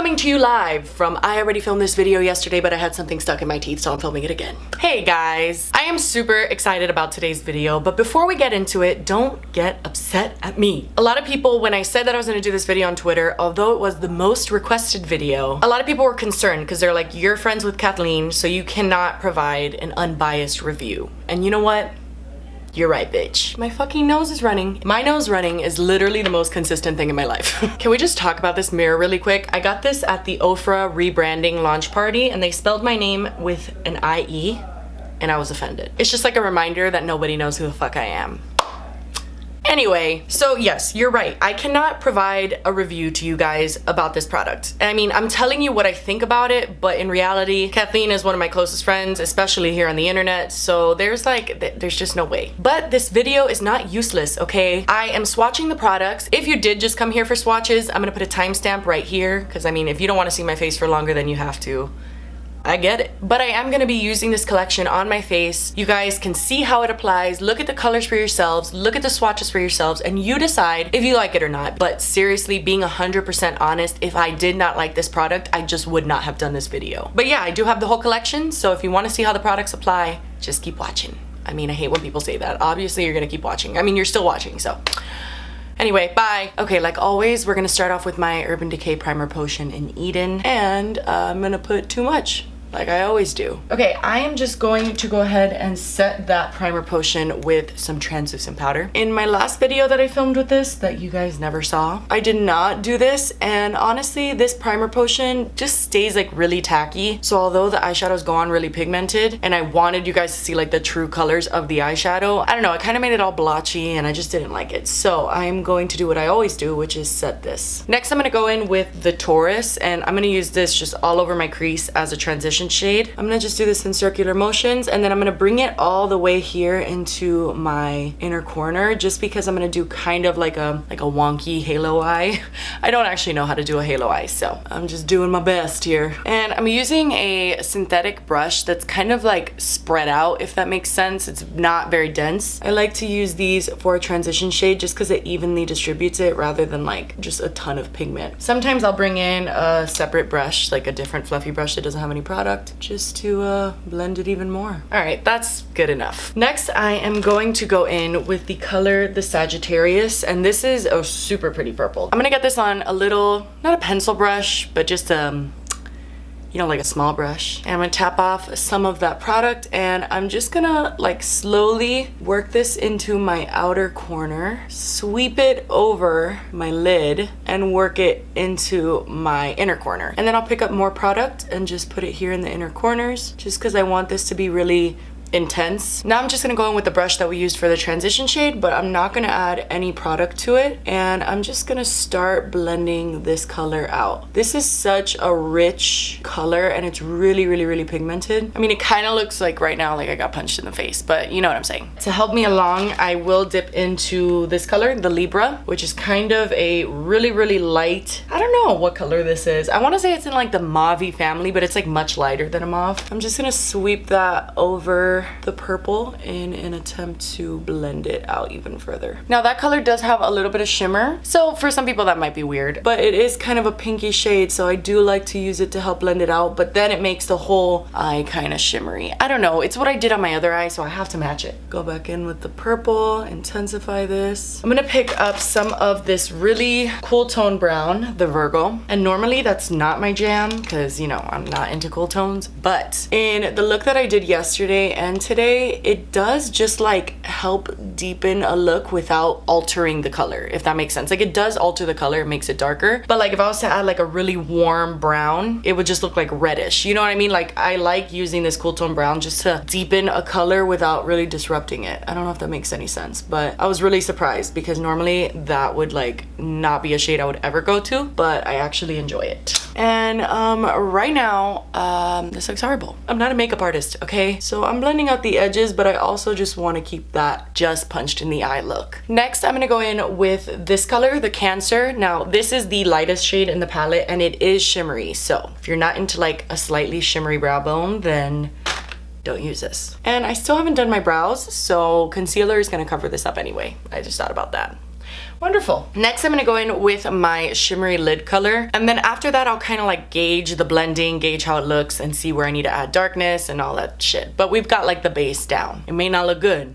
Coming to you live from, I already filmed this video yesterday, but I had something stuck in my teeth, so I'm filming it again. Hey guys, I am super excited about today's video, but before we get into it, don't get upset at me. A lot of people, when I said that I was gonna do this video on Twitter, although it was the most requested video, a lot of people were concerned because they're like, you're friends with Kathleen, so you cannot provide an unbiased review. And you know what? You're right, bitch. My fucking nose is running. My nose running is literally the most consistent thing in my life. Can we just talk about this mirror really quick? I got this at the Ofra rebranding launch party and they spelled my name with an IE and I was offended. It's just like a reminder that nobody knows who the fuck I am. Anyway, so yes, you're right. I cannot provide a review to you guys about this product. I mean, I'm telling you what I think about it, but in reality, Kathleen is one of my closest friends, especially here on the internet, so there's just no way. But this video is not useless, okay? I am swatching the products. If you did just come here for swatches, I'm gonna put a timestamp right here, because I mean, if you don't want to see my face for longer than you have to, I get it. But I am gonna be using this collection on my face. You guys can see how it applies, look at the colors for yourselves, look at the swatches for yourselves, and you decide if you like it or not. But seriously, being 100% honest, if I did not like this product, I just would not have done this video. But yeah, I do have the whole collection, so if you wanna see how the products apply, just keep watching. I mean, I hate when people say that. Obviously, you're gonna keep watching. I mean, you're still watching, so. Anyway, bye. Okay, like always, we're gonna start off with my Urban Decay Primer Potion in Eden, and I'm gonna put too much, like I always do. Okay, I am just going to go ahead and set that primer potion with some translucent powder. In my last video that I filmed with this, that you guys never saw, I did not do this, and honestly, this primer potion just stays like really tacky. So although the eyeshadows go on really pigmented, and I wanted you guys to see like the true colors of the eyeshadow, I don't know, it kind of made it all blotchy, and I just didn't like it. So I'm going to do what I always do, which is set this. Next, I'm gonna go in with the Taurus, and I'm gonna use this just all over my crease as a transition shade. I'm gonna just do this in circular motions, and then I'm gonna bring it all the way here into my inner corner, just because I'm gonna do kind of like a wonky halo eye. I don't actually know how to do a halo eye, so I'm just doing my best here. And I'm using a synthetic brush that's kind of like spread out, if that makes sense. It's not very dense. I like to use these for a transition shade just because it evenly distributes it rather than like just a ton of pigment. Sometimes I'll bring in a separate brush, like a different fluffy brush that doesn't have any product, just to blend it even more. All right, that's good enough. Next, I am going to go in with the color the Sagittarius, and this is a super pretty purple. I'm gonna get this on a little, not a pencil brush, but just you know, like a small brush. And I'm gonna tap off some of that product, and I'm just gonna like slowly work this into my outer corner, sweep it over my lid, and work it into my inner corner. And then I'll pick up more product and just put it here in the inner corners, just because I want this to be really intense. Now I'm just gonna go in with the brush that we used for the transition shade, but I'm not gonna add any product to it, and I'm just gonna start blending this color out. This is such a rich color, and it's really, really, really pigmented. I mean, it kind of looks like right now like I got punched in the face, but you know what I'm saying. To help me along, I will dip into this color, the Libra, which is kind of a really, really light, I don't know what color this is. I want to say it's in like the mauve family, but it's like much lighter than a mauve. I'm just gonna sweep that over the purple in an attempt to blend it out even further. Now that color does have a little bit of shimmer, so for some people that might be weird, but it is kind of a pinky shade, so I do like to use it to help blend it out, but then it makes the whole eye kind of shimmery. I don't know, it's what I did on my other eye, so I have to match it. Go back in with the purple, intensify this. I'm gonna pick up some of this really cool tone brown, the Virgo, and normally that's not my jam because, you know, I'm not into cool tones, but in the look that I did yesterday and today, it does just like help deepen a look without altering the color, if that makes sense. Like it does alter the color, it makes it darker, but like if I was to add like a really warm brown, it would just look like reddish, you know what I mean? Like I like using this cool tone brown just to deepen a color without really disrupting it. I don't know if that makes any sense, but I was really surprised because normally that would like not be a shade I would ever go to, but I actually enjoy it. And right now, this looks horrible. I'm not a makeup artist, okay? So I'm blending out the edges, but I also just want to keep that just punched in the eye look. Next, I'm gonna go in with this color, the Cancer. Now, this is the lightest shade in the palette, and it is shimmery. So if you're not into like a slightly shimmery brow bone, then don't use this. And I still haven't done my brows, so concealer is gonna cover this up anyway. I just thought about that. Wonderful. Next, I'm gonna go in with my shimmery lid color. And then after that, I'll kind of like gauge the blending, gauge how it looks, and see where I need to add darkness and all that shit. But we've got like the base down. It may not look good,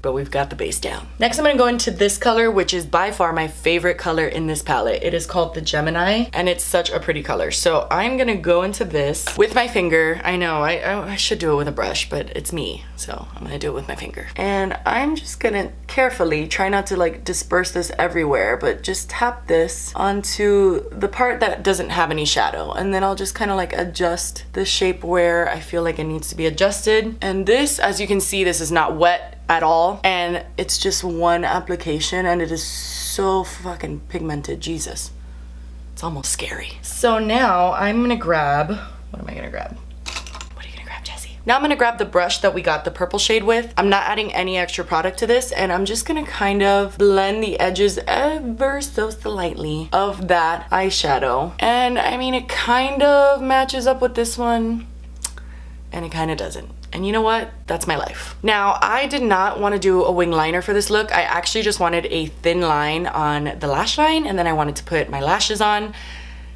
but we've got the base down. Next, I'm gonna go into this color, which is by far my favorite color in this palette. It is called the Gemini, and it's such a pretty color. So I'm gonna go into this with my finger. I know, I should do it with a brush, but it's me, so I'm gonna do it with my finger. And I'm just gonna carefully try not to like disperse this everywhere, but just tap this onto the part that doesn't have any shadow. And then I'll just kind of like adjust the shape where I feel like it needs to be adjusted. And this, as you can see, this is not wet at all, and it's just one application, and it is so fucking pigmented. Jesus, it's almost scary. So now I'm gonna grab, what am I gonna grab? What are you gonna grab, Jessie? Now I'm gonna grab the brush that we got the purple shade with. I'm not adding any extra product to this, and I'm just gonna kind of blend the edges ever so slightly of that eyeshadow. And I mean, it kind of matches up with this one, and it kind of doesn't. And you know what? That's my life. Now, I did not want to do a wing liner for this look. I actually just wanted a thin line on the lash line, and then I wanted to put my lashes on.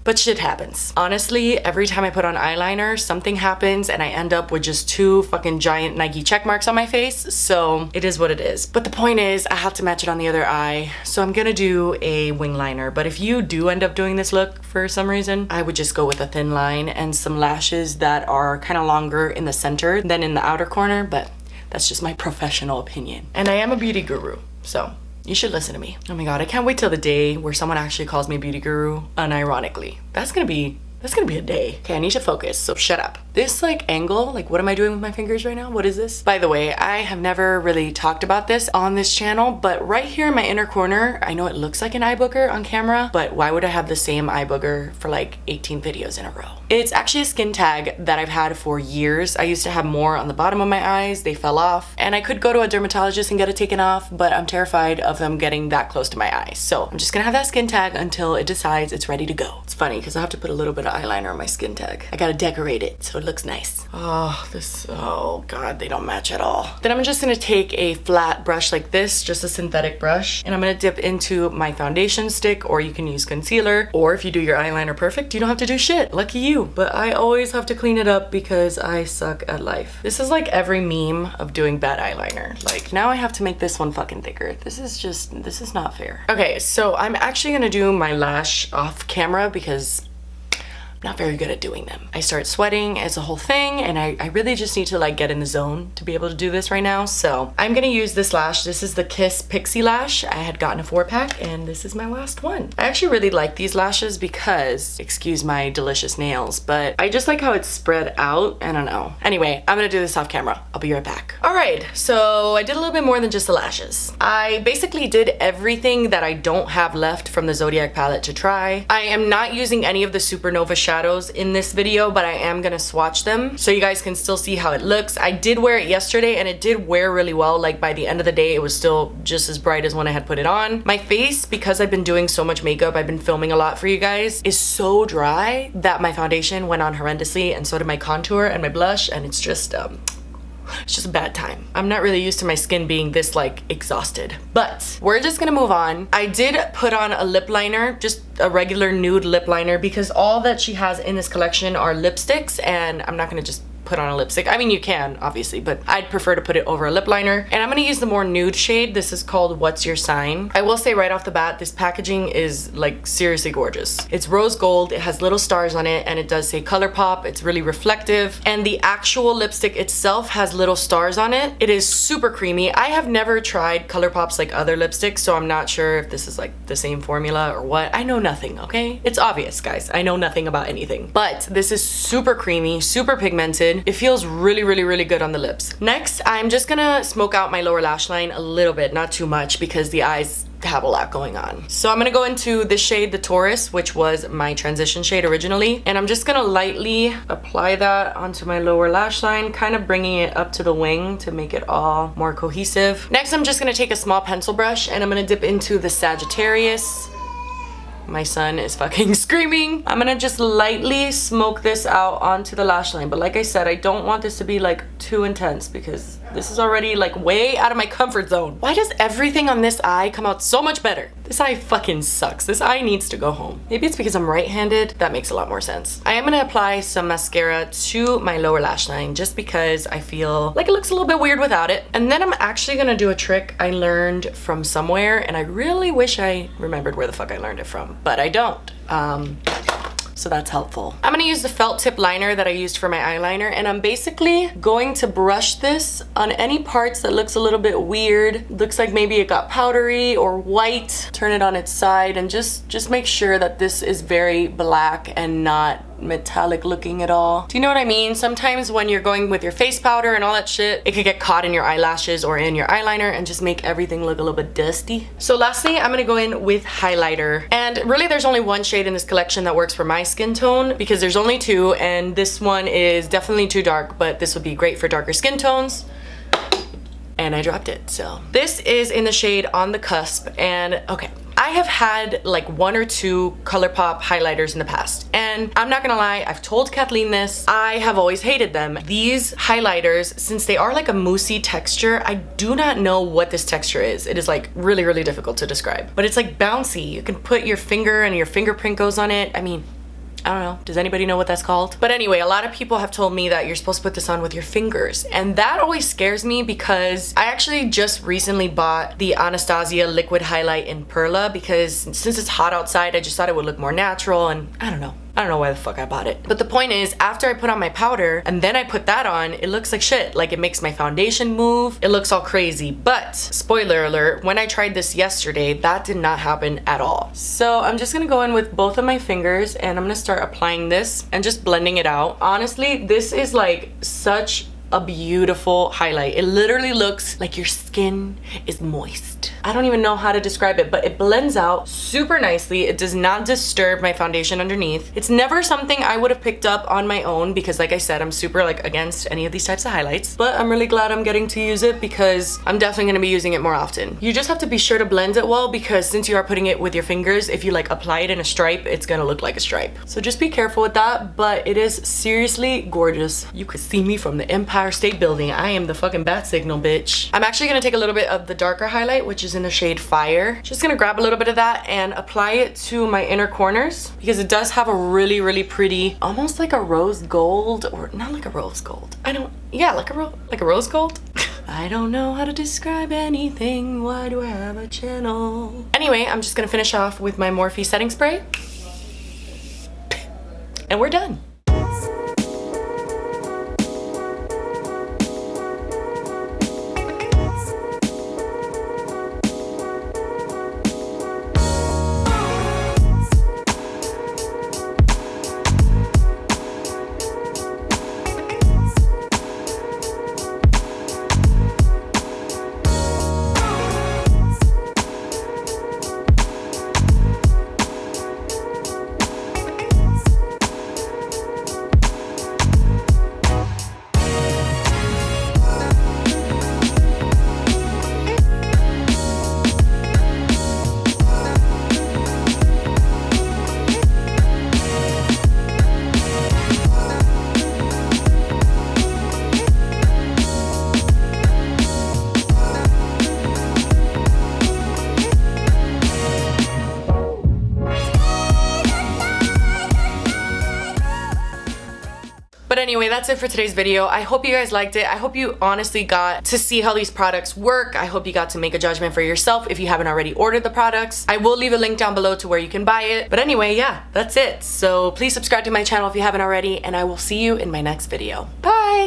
But shit happens. Honestly, every time I put on eyeliner, something happens and I end up with just 2 fucking giant Nike check marks on my face. So it is what it is. But the point is, I have to match it on the other eye. So I'm gonna do a wing liner. But if you do end up doing this look for some reason, I would just go with a thin line and some lashes that are kind of longer in the center than in the outer corner. But that's just my professional opinion. And I am a beauty guru, so you should listen to me. Oh my god, I can't wait till the day where someone actually calls me beauty guru unironically. That's gonna be a day. Okay, I need to focus, so shut up. This like angle, like what am I doing with my fingers right now? What is this? By the way, I have never really talked about this on this channel, but right here in my inner corner, I know it looks like an eye booger on camera, but why would I have the same eye booger for like 18 videos in a row? It's actually a skin tag that I've had for years. I used to have more on the bottom of my eyes, they fell off, and I could go to a dermatologist and get it taken off, but I'm terrified of them getting that close to my eyes. So I'm just gonna have that skin tag until it decides it's ready to go. It's funny, because I have to put a little bit of eyeliner on my skin tag. I gotta decorate it so it looks nice. Oh god, they don't match at all. Then I'm just gonna take a flat brush like this, just a synthetic brush, and I'm gonna dip into my foundation stick, or you can use concealer, or if you do your eyeliner perfect, you don't have to do shit. Lucky you. But I always have to clean it up because I suck at life. This is like every meme of doing bad eyeliner. Like, now I have to make this one fucking thicker. This is not fair. Okay, so I'm actually gonna do my lash off camera because I'm not very good at doing them. I start sweating as a whole thing, and I really just need to like get in the zone to be able to do this right now. So I'm gonna use this lash. This is the Kiss Pixie Lash. I had gotten a 4-pack, and this is my last one. I actually really like these lashes because, excuse my delicious nails, but I just like how it's spread out. I don't know. Anyway, I'm gonna do this off camera. I'll be right back. All right, so I did a little bit more than just the lashes. I basically did everything that I don't have left from the Zodiac palette to try. I am not using any of the Supernova shadows in this video, but I am gonna swatch them so you guys can still see how it looks. I did wear it yesterday, and it did wear really well. Like, by the end of the day, it was still just as bright as when I had put it on. My face, because I've been doing so much makeup, I've been filming a lot for you guys, is so dry that my foundation went on horrendously, and so did my contour and my blush, and it's just a bad time. I'm not really used to my skin being this like exhausted, but we're just gonna move on. I did put on a lip liner, just a regular nude lip liner, because all that she has in this collection are lipsticks, and I'm not gonna just put on a lipstick. I mean, you can obviously, but I'd prefer to put it over a lip liner. And I'm gonna use the more nude shade. This is called What's Your Sign. I will say right off the bat, this packaging is like seriously gorgeous. It's rose gold, it has little stars on it, and it does say ColourPop. It's really reflective, and the actual lipstick itself has little stars on it. It is super creamy. I have never tried ColourPop's like other lipsticks, so I'm not sure if this is like the same formula or what. I know nothing, okay? It's obvious, guys. I know nothing about anything. But this is super creamy, super pigmented. It feels really, really, really good on the lips. Next, I'm just gonna smoke out my lower lash line a little bit, not too much, because the eyes have a lot going on. So I'm gonna go into this shade, the Taurus, which was my transition shade originally, and I'm just gonna lightly apply that onto my lower lash line, kind of bringing it up to the wing to make it all more cohesive. Next, I'm just gonna take a small pencil brush, and I'm gonna dip into the Sagittarius. My son is fucking screaming. I'm gonna just lightly smoke this out onto the lash line, but like I said, I don't want this to be like too intense because This is already like way out of my comfort zone. Why does everything on this eye come out so much better? This eye fucking sucks. This eye needs to go home. Maybe it's because I'm right-handed. That makes a lot more sense. I am gonna apply some mascara to my lower lash line just because I feel like it looks a little bit weird without it. And then I'm actually gonna do a trick I learned from somewhere, and I really wish I remembered where the fuck I learned it from, but I don't. So that's helpful. I'm gonna use the felt tip liner that I used for my eyeliner, and I'm basically going to brush this on any parts that looks a little bit weird. Looks like maybe it got powdery or white. Turn it on its side and just make sure that this is very black and not metallic looking at all. Do you know what I mean? Sometimes when you're going with your face powder and all that shit, it could get caught in your eyelashes or in your eyeliner and just make everything look a little bit dusty. So lastly, I'm gonna go in with highlighter. And really there's only one shade in this collection that works for my skin tone because there's only two, and this one is definitely too dark, but this would be great for darker skin tones. And I dropped it, so. This is in the shade On the Cusp, and okay. I have had like 1 or 2 ColourPop highlighters in the past, and I'm not gonna lie, I've told Kathleen this, I have always hated them. These highlighters, since they are like a moussey texture, I do not know what this texture is. It is like really, really difficult to describe, but it's like bouncy. You can put your finger and your fingerprint goes on it. I mean, I don't know. Does anybody know what that's called? But anyway, a lot of people have told me that you're supposed to put this on with your fingers, and that always scares me because I actually just recently bought the Anastasia liquid highlight in Perla because since it's hot outside, I just thought it would look more natural, and I don't know. I don't know why the fuck I bought it. But the point is, after I put on my powder and then I put that on, it looks like shit. Like it makes my foundation move. It looks all crazy. But spoiler alert, when I tried this yesterday, that did not happen at all. So I'm just gonna go in with both of my fingers and I'm gonna start applying this and just blending it out. Honestly, this is like such a beautiful highlight. It literally looks like your skin is moist. I don't even know how to describe it, but it blends out super nicely. It does not disturb my foundation underneath. It's never something I would have picked up on my own because like I said, I'm super like against any of these types of highlights, but I'm really glad I'm getting to use it because I'm definitely gonna be using it more often. You just have to be sure to blend it well because since you are putting it with your fingers, if you like apply it in a stripe, it's gonna look like a stripe. So just be careful with that, but it is seriously gorgeous. You could see me from the Empire State Building. I am the fucking bat signal, bitch. I'm actually gonna take a little bit of the darker highlight, which is in the shade Fire. Just gonna grab a little bit of that and apply it to my inner corners because it does have a really, really pretty, almost like a rose gold, or not like a rose gold. Yeah, like a rose gold. I don't know how to describe anything. Why do I have a channel? Anyway, I'm just gonna finish off with my Morphe setting spray. And we're done. But anyway, that's it for today's video. I hope you guys liked it. I hope you honestly got to see how these products work. I hope you got to make a judgment for yourself if you haven't already ordered the products. I will leave a link down below to where you can buy it. But anyway, yeah, that's it. So please subscribe to my channel if you haven't already, and I will see you in my next video. Bye!